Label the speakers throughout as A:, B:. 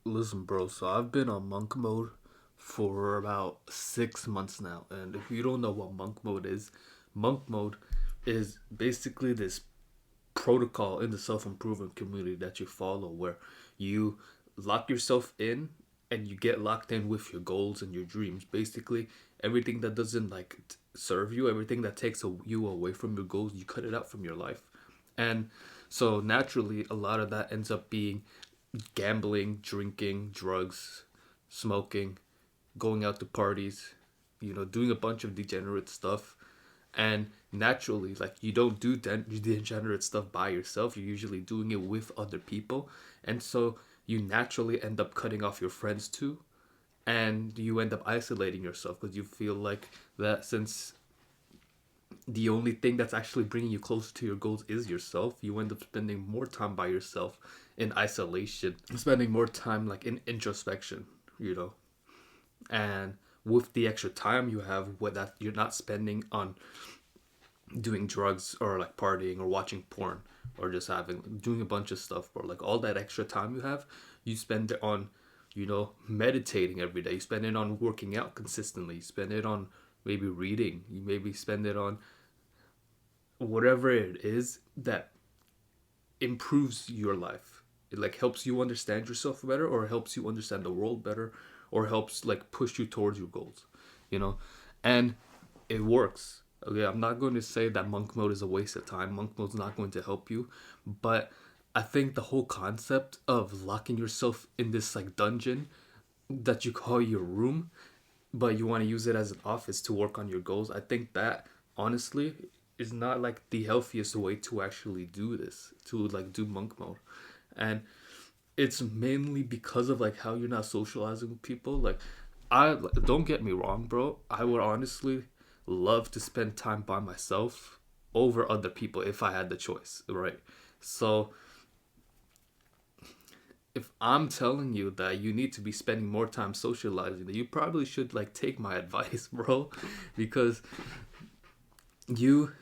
A: Listen, bro, so I've been on monk mode for about 6 months now. And if you don't know what monk mode is basically this protocol in the self improvement community that you follow where you lock yourself in and you get locked in with your goals and your dreams. Basically, everything that doesn't serve you, everything that takes you away from your goals, you cut it out from your life. And so naturally, a lot of that ends up being gambling, drinking, drugs, smoking, going out to parties, doing a bunch of degenerate stuff. And naturally, like you don't do degenerate stuff by yourself. You're usually doing it with other people. And so you naturally end up cutting off your friends too. And you end up isolating yourself because you feel like that since the only thing that's actually bringing you closer to your goals is yourself, you end up spending more time by yourself in isolation, spending more time like in introspection, you know. And with the extra time you have, what that you're not spending on doing drugs or like partying or watching porn or just having doing a bunch of stuff, bro. Like all that extra time you have, you spend it on, meditating every day. You spend it on working out consistently. You spend it on maybe reading. You maybe spend it on whatever it is that improves your life. It like helps you understand yourself better or helps you understand the world better or helps like push you towards your goals, you know? And it works. Okay, I'm not going to say that monk mode is a waste of time. Monk mode's not going to help you, but I think the whole concept of locking yourself in this like dungeon that you call your room, but you want to use it as an office to work on your goals, I think that honestly is not like the healthiest way to actually do this, to like do monk mode. And it's mainly because of like how you're not socializing with people. Like, I don't get me wrong, bro. I would honestly love to spend time by myself over other people if I had the choice, right? So if I'm telling you that you need to be spending more time socializing, then you probably should like take my advice, bro, because you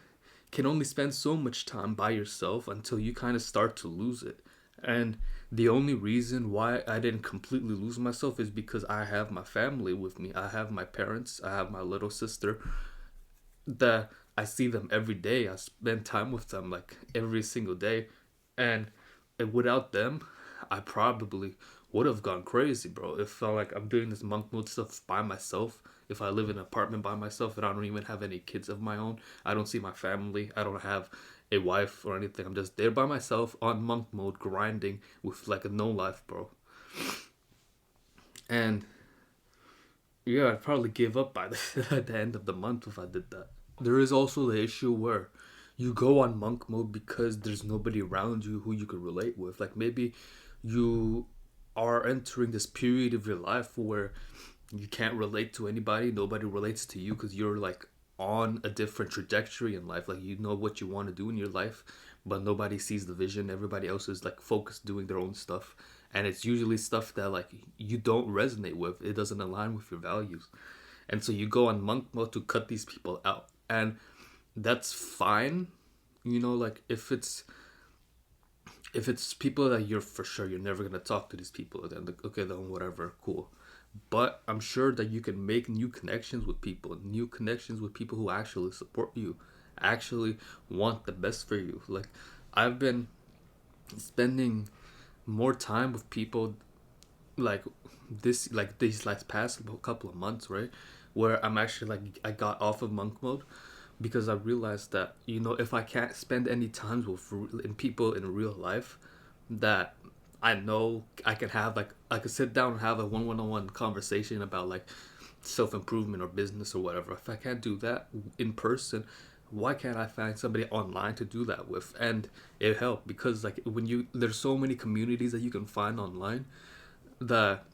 A: can only spend so much time by yourself until you kind of start to lose it. And the only reason why I didn't completely lose myself is because I have my family with me. I have my parents, I have my little sister that I see them every day. I spend time with them like every single day. And without them, I probably would have gone crazy, bro. If like I'm doing this monk mode stuff by myself, if I live in an apartment by myself and I don't even have any kids of my own, I don't see my family, I don't have a wife or anything. I'm just there by myself on monk mode, grinding with like a no life, bro. And yeah, I'd probably give up by at the end of the month if I did that. There is also the issue where you go on monk mode because there's nobody around you who you could relate with. Like maybe you are entering this period of your life where you can't relate to anybody, nobody relates to you because you're like on a different trajectory in life. Like you know what you want to do in your life, but nobody sees the vision. Everybody else is like focused doing their own stuff. And it's usually stuff that like you don't resonate with. It doesn't align with your values. And so you go on monk mode to cut these people out. And that's fine. Like if it's people that you're for sure you're never gonna talk to these people again, like, okay, then whatever, cool. But I'm sure that you can make new connections with people who actually support you, actually want the best for you. Like I've been spending more time with people like these like past couple of months, right? Where I'm actually like I got off of monk mode because I realized that if I can't spend any time with in people in real life, that I know I can have like I could sit down and have a one-on-one conversation about like self improvement or business or whatever. If I can't do that in person, why can't I find somebody online to do that with? And it helped because like when you there's so many communities that you can find online that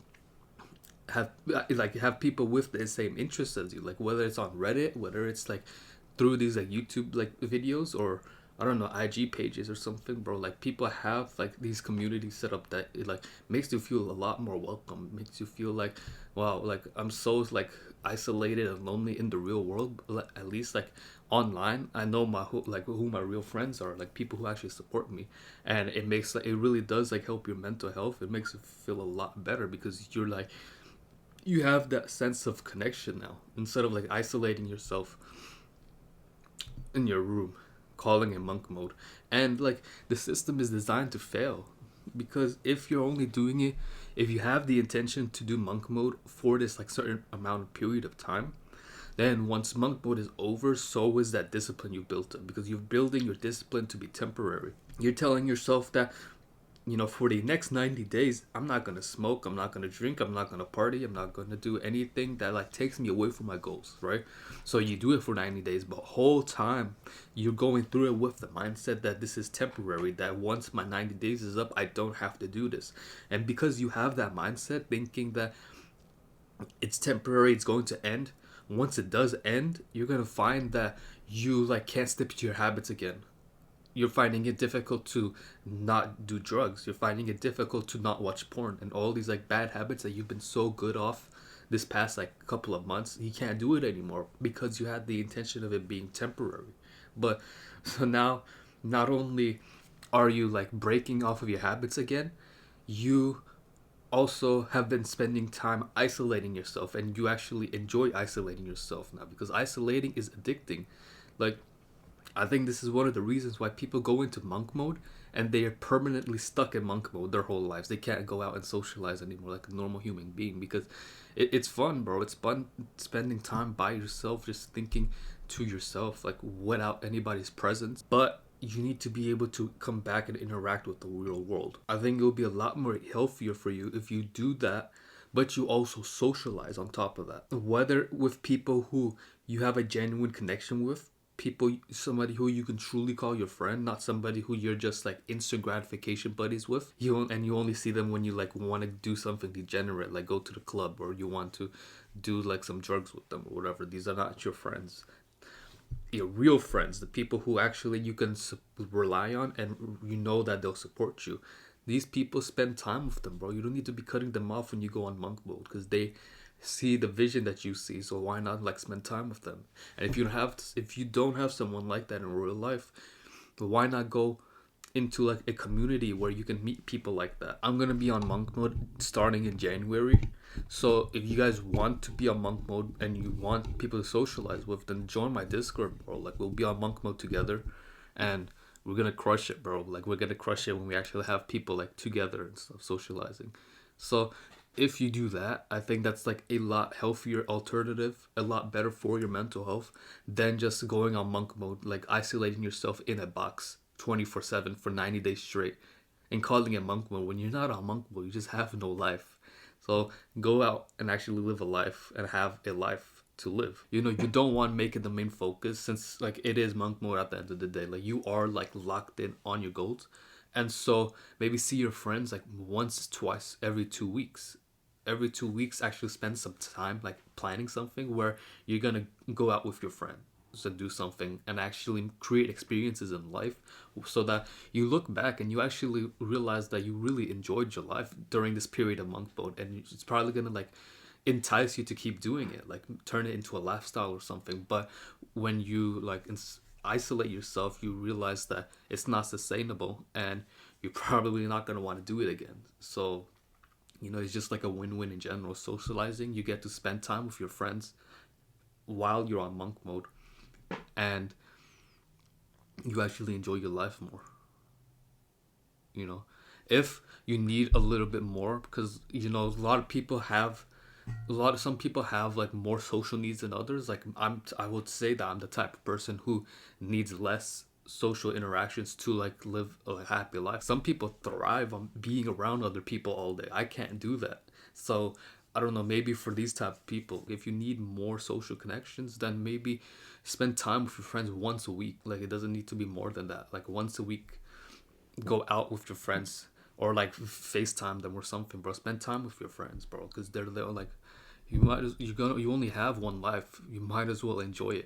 A: have people with the same interests as you, like whether it's on Reddit, whether it's like through these like YouTube like videos or I don't know IG pages or something, bro. Like people have like these communities set up that it like makes you feel a lot more welcome. Makes you feel like wow, like I'm so like isolated and lonely in the real world. But at least like online, I know my who my real friends are, like people who actually support me, and it makes like it really does like help your mental health. It makes it feel a lot better because you're like you have that sense of connection now instead of like isolating yourself in your room, calling it monk mode. And like the system is designed to fail because if you're only doing it, if you have the intention to do monk mode for this like certain amount of period of time, then once monk mode is over, so is that discipline you built up because you're building your discipline to be temporary. You're telling yourself that, you know, for the next 90 days, I'm not going to smoke, I'm not going to drink, I'm not going to party, I'm not going to do anything that like takes me away from my goals, right? So you do it for 90 days, but whole time you're going through it with the mindset that this is temporary, that once my 90 days is up, I don't have to do this. And because you have that mindset thinking that it's temporary, it's going to end, once it does end, you're going to find that you like can't stick to your habits again. You're finding it difficult to not do drugs. You're finding it difficult to not watch porn and all these like bad habits that you've been so good off this past like couple of months. You can't do it anymore because you had the intention of it being temporary. But so now, not only are you like breaking off of your habits again, you also have been spending time isolating yourself, and you actually enjoy isolating yourself now because isolating is addicting. Like I think this is one of the reasons why people go into monk mode and they are permanently stuck in monk mode their whole lives. They can't go out and socialize anymore like a normal human being because it's fun, bro. It's fun spending time by yourself, just thinking to yourself, like without anybody's presence. But you need to be able to come back and interact with the real world. I think it will be a lot more healthier for you if you do that, but you also socialize on top of that. Whether with people who you have a genuine connection with, people, somebody who you can truly call your friend, not somebody who you're just like instant gratification buddies with. You only see them when you like want to do something degenerate, like go to the club, or you want to do like some drugs with them or whatever. These are not your friends. Your real friends, the people who actually you can rely on, and you know that they'll support you. These people, spend time with them, bro. You don't need to be cutting them off when you go on monk mode because they see the vision that you see. So why not like spend time with them? And if you don't have someone like that in real life, why not go into like a community where you can meet people like that? I'm gonna be on monk mode starting in January. So if you guys want to be on monk mode and you want people to socialize with, then join my Discord, bro. Like we'll be on monk mode together, and we're gonna crush it, bro. Like we're gonna crush it when we actually have people like together and stuff socializing. So if you do that, I think that's like a lot healthier alternative, a lot better for your mental health than just going on monk mode, like isolating yourself in a box 24/7 for 90 days straight and calling it monk mode when you're not on monk mode. You just have no life. So go out and actually live a life and have a life to live. You know, you don't want to make it the main focus since like it is monk mode at the end of the day. Like you are like locked in on your goals. And so maybe see your friends like once, twice every 2 weeks. Every 2 weeks, actually spend some time like planning something where you're gonna go out with your friend to do something and actually create experiences in life so that you look back and you actually realize that you really enjoyed your life during this period of monk mode, and it's probably gonna like entice you to keep doing it, like turn it into a lifestyle or something. But when you like isolate yourself, you realize that it's not sustainable and you're probably not gonna want to do it again. So you know, it's just like a win-win in general. Socializing, you get to spend time with your friends while you're on monk mode, and you actually enjoy your life more. You know, if you need a little bit more, because you know, some people have like more social needs than others. Like I would say that I'm the type of person who needs less social interactions to like live a happy life. Some people thrive on being around other people all day. I can't do that. So I don't know, maybe for these type of people, if you need more social connections, then maybe spend time with your friends once a week. Like it doesn't need to be more than that. Like once a week, go out with your friends or like FaceTime them or something, bro. Spend time with your friends, bro, because they're like you only have one life. You might as well enjoy it.